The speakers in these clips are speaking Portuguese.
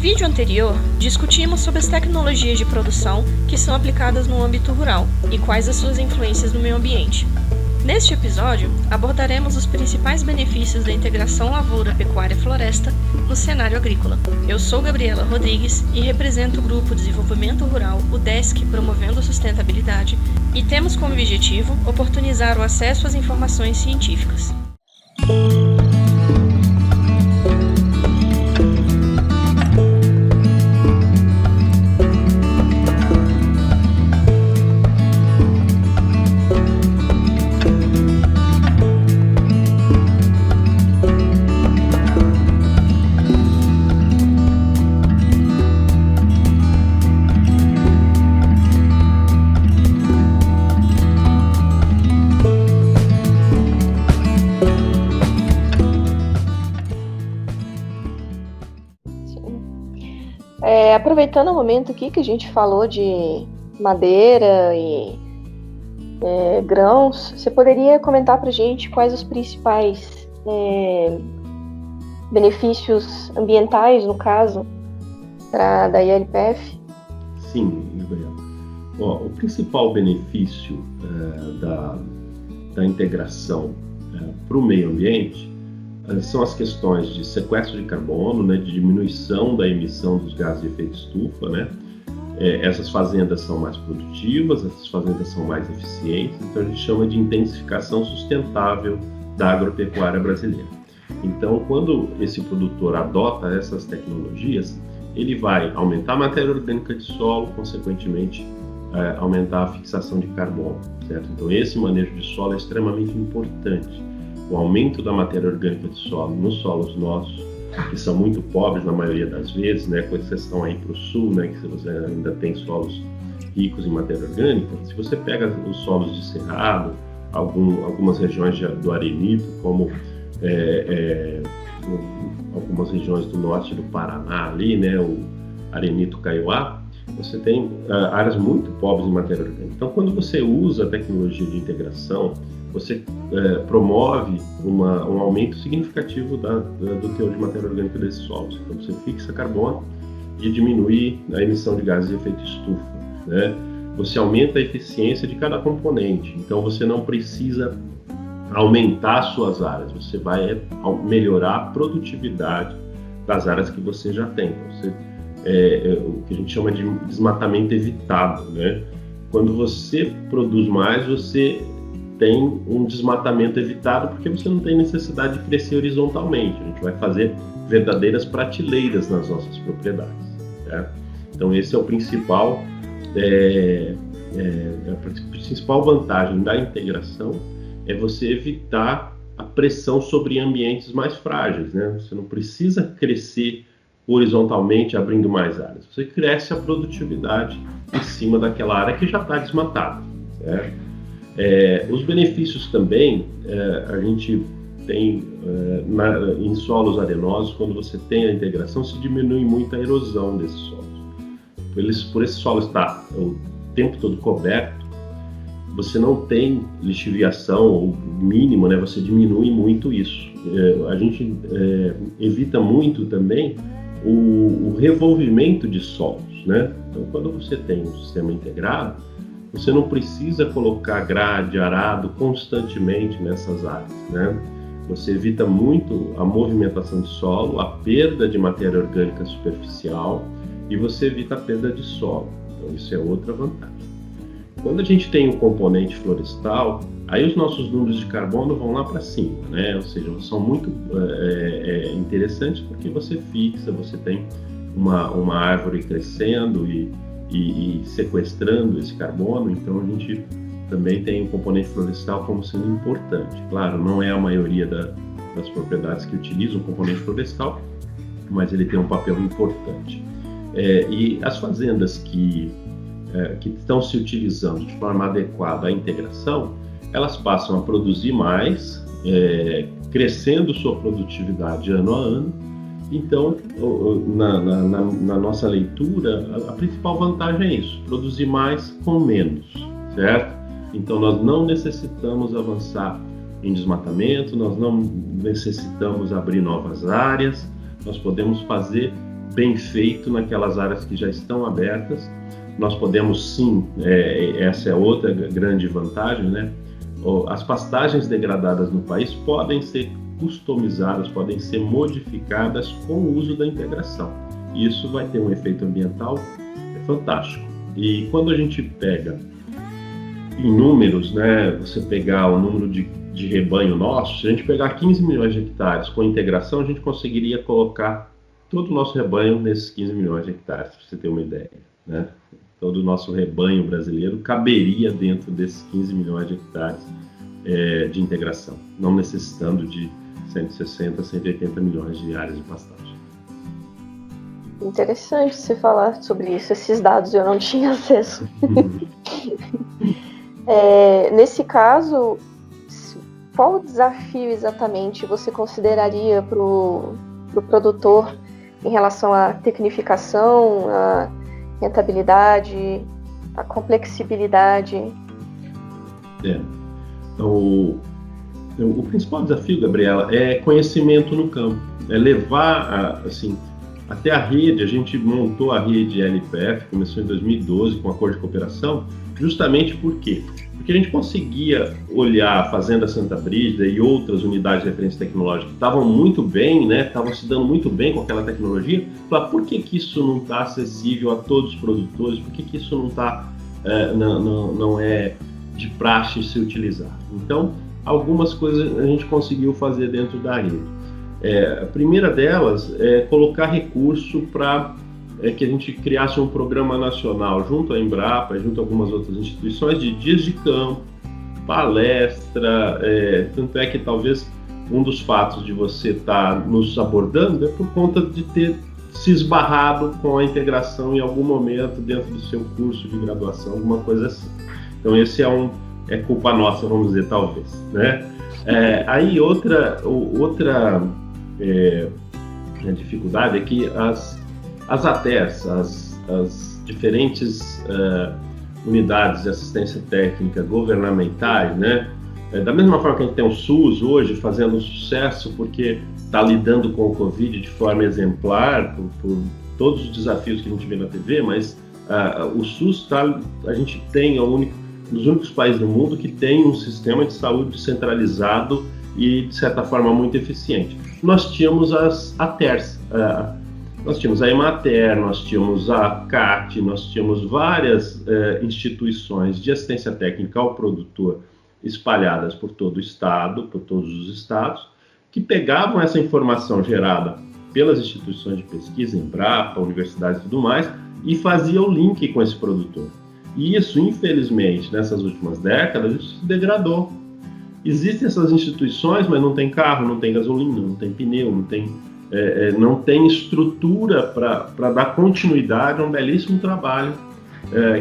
vídeo anterior, discutimos sobre as tecnologias de produção que são aplicadas no âmbito rural e quais as suas influências no meio ambiente. Neste episódio, abordaremos os principais benefícios da integração lavoura-pecuária-floresta no cenário agrícola. Eu sou Gabriela Rodrigues e represento o Grupo Desenvolvimento Rural, o DESC Promovendo Sustentabilidade, e temos como objetivo oportunizar o acesso às informações científicas. Aproveitando o momento aqui que a gente falou de madeira e grãos, você poderia comentar para a gente quais os principais benefícios ambientais, no caso, da ILPF? Sim, Gabriel. O principal benefício da integração para o meio ambiente são as questões de sequestro de carbono, né, de diminuição da emissão dos gases de efeito estufa, né? Essas fazendas são mais produtivas, essas fazendas são mais eficientes, então a gente chama de intensificação sustentável da agropecuária brasileira. Então, quando esse produtor adota essas tecnologias, ele vai aumentar a matéria orgânica de solo, consequentemente aumentar a fixação de carbono, certo? Então, esse manejo de solo é extremamente importante. O aumento da matéria orgânica de solo nos solos nossos, que são muito pobres na maioria das vezes, né, com exceção aí para o sul, né, que você ainda tem solos ricos em matéria orgânica. Se você pega os solos de cerrado, algumas regiões do arenito, como algumas regiões do norte do Paraná ali, né, o arenito Kaiowá, você tem áreas muito pobres em matéria orgânica. Então, quando você usa a tecnologia de integração, você promove um aumento significativo do teor de matéria orgânica desses solos. Então, você fixa carbono e diminui a emissão de gases de efeito estufa, né? Você aumenta a eficiência de cada componente. Então, você não precisa aumentar suas áreas, você vai melhorar a produtividade das áreas que você já tem. Você, o que a gente chama de desmatamento evitado, né? Quando você produz mais, você tem um desmatamento evitado porque você não tem necessidade de crescer horizontalmente. A gente vai fazer verdadeiras prateleiras nas nossas propriedades, certo? Então, esse é o principal, a principal vantagem da integração, é você evitar a pressão sobre ambientes mais frágeis, né? Você não precisa crescer horizontalmente abrindo mais áreas. Você cresce a produtividade em cima daquela área que já está desmatada, certo? Os benefícios também, a gente tem em solos arenosos, quando você tem a integração, se diminui muito a erosão desses solos. Por esse solo estar o tempo todo coberto, você não tem lixiviação ou mínimo, né? Você diminui muito isso. A gente evita muito também o revolvimento de solos, né? Então, quando você tem um sistema integrado, você não precisa colocar grade, arado constantemente nessas áreas, né? Você evita muito a movimentação de solo, a perda de matéria orgânica superficial e você evita a perda de solo. Então, isso é outra vantagem. Quando a gente tem um componente florestal, aí os nossos números de carbono vão lá para cima, né? Ou seja, são muito interessantes porque você fixa, você tem uma árvore crescendo e sequestrando esse carbono, então a gente também tem o componente florestal como sendo importante. Claro, não é a maioria das propriedades que utilizam o componente florestal, mas ele tem um papel importante. E as fazendas que estão se utilizando de forma adequada à integração, elas passam a produzir mais, crescendo sua produtividade ano a ano. Então, na nossa leitura, a principal vantagem é isso, produzir mais com menos, certo? Então, nós não necessitamos avançar em desmatamento, nós não necessitamos abrir novas áreas, nós podemos fazer bem feito naquelas áreas que já estão abertas. Nós podemos sim, essa é outra grande vantagem, né? As pastagens degradadas no país podem ser customizadas, podem ser modificadas com o uso da integração. Isso vai ter um efeito ambiental fantástico. E quando a gente pega em números, né, você pegar o número de rebanho nosso, se a gente pegar 15 milhões de hectares com integração, a gente conseguiria colocar todo o nosso rebanho nesses 15 milhões de hectares, para você ter uma ideia, né? Todo o nosso rebanho brasileiro caberia dentro desses 15 milhões de hectares de integração, não necessitando de 160, 180 milhões de áreas de pastagem. Interessante você falar sobre isso, esses dados eu não tinha acesso. Nesse caso, qual desafio exatamente você consideraria para o produtor em relação à tecnificação, à rentabilidade, à complexibilidade? Então, o principal desafio, Gabriela, é conhecimento no campo, é levar até a rede. A gente montou a rede LPF, começou em 2012 com um acordo de cooperação, justamente porque a gente conseguia olhar a Fazenda Santa Brígida e outras unidades de referência tecnológica que estavam muito bem, né, estavam se dando muito bem com aquela tecnologia, falar por que isso não está acessível a todos os produtores, por que isso não é de praxe se utilizar. Então, algumas coisas a gente conseguiu fazer dentro da rede. A primeira delas é colocar recurso para que a gente criasse um programa nacional junto à Embrapa, junto a algumas outras instituições, de dias de campo, palestra. Tanto é que talvez um dos fatos de você estar nos abordando é por conta de ter se esbarrado com a integração em algum momento dentro do seu curso de graduação, alguma coisa assim. Então esse é culpa nossa, vamos dizer, talvez, né? Aí outra dificuldade é que as ATEs, as diferentes unidades de assistência técnica governamentais, né? Da mesma forma que a gente tem o SUS hoje fazendo sucesso porque está lidando com o Covid de forma exemplar, por todos os desafios que a gente vê na TV, mas o SUS a gente tem um dos únicos países do mundo que tem um sistema de saúde centralizado e, de certa forma, muito eficiente. Nós tínhamos as ATERs, nós tínhamos a Emater, nós tínhamos a CAT, nós tínhamos várias instituições de assistência técnica ao produtor espalhadas por todo o estado, por todos os estados, que pegavam essa informação gerada pelas instituições de pesquisa, Embrapa, universidades e tudo mais, e faziam o link com esse produtor. E isso, infelizmente, nessas últimas décadas, isso se degradou. Existem essas instituições, mas não tem carro, não tem gasolina, não tem pneu, não tem estrutura para dar continuidade a um belíssimo trabalho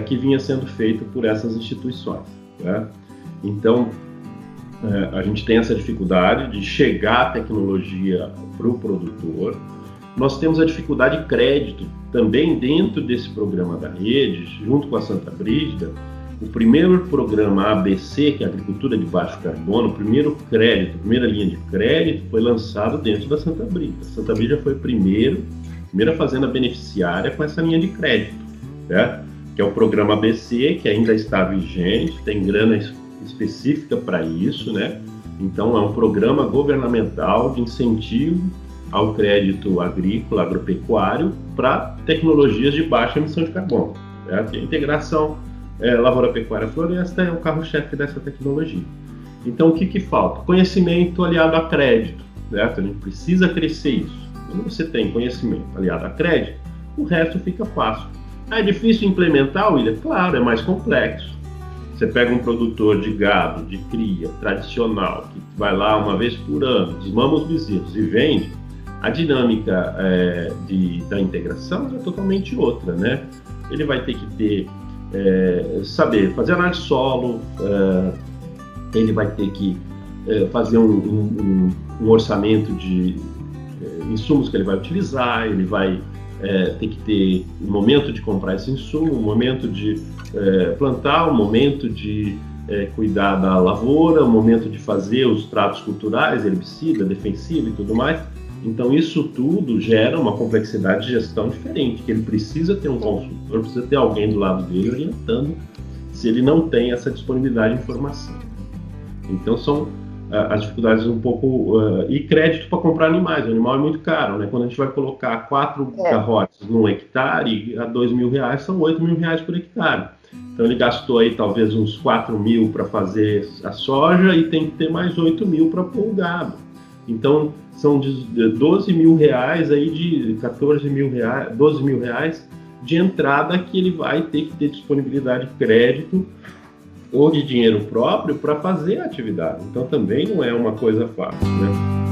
que vinha sendo feito por essas instituições, né? Então, a gente tem essa dificuldade de chegar a tecnologia para o produtor. Nós temos a dificuldade de crédito também dentro desse programa da rede, junto com a Santa Brígida. O primeiro programa ABC, que é a Agricultura de Baixo Carbono, o primeiro crédito, a primeira linha de crédito foi lançado dentro da Santa Brígida. A Santa Brígida foi a primeira fazenda beneficiária com essa linha de crédito, né? Que é o programa ABC, que ainda está vigente, tem grana específica para isso, né? Então é um programa governamental de incentivo ao crédito agrícola, agropecuário, para tecnologias de baixa emissão de carbono, né? A integração lavoura, pecuária, floresta é o carro-chefe dessa tecnologia. Então o que falta? Conhecimento aliado a crédito, certo? A gente precisa crescer isso. Quando você tem conhecimento aliado a crédito, o resto fica fácil. É difícil implementar, William? Claro, é mais complexo. Você pega um produtor de gado, de cria, tradicional, que vai lá uma vez por ano, desmama os bezerros e vende, a dinâmica da integração é totalmente outra, né? Ele vai ter que ter, saber fazer análise de solo, ele vai ter que fazer um orçamento de insumos que ele vai utilizar, ele vai ter que ter um momento de comprar esse insumo, um momento de plantar, um momento de cuidar da lavoura, um momento de fazer os tratos culturais, herbicida, defensivo e tudo mais. Então isso tudo gera uma complexidade de gestão diferente, que ele precisa ter um consultor, precisa ter alguém do lado dele orientando se ele não tem essa disponibilidade de informação. Então são as dificuldades um pouco... e crédito para comprar animais. O animal é muito caro, né? Quando a gente vai colocar 4 garrotes num hectare, a R$2.000 são R$8.000 por hectare. Então ele gastou aí talvez uns 4.000 para fazer a soja e tem que ter mais 8.000 para pôr o gado. Então são R$12.000 aí, de R$14.000, R$12.000 de entrada que ele vai ter que ter disponibilidade de crédito ou de dinheiro próprio para fazer a atividade. Então também não é uma coisa fácil, né?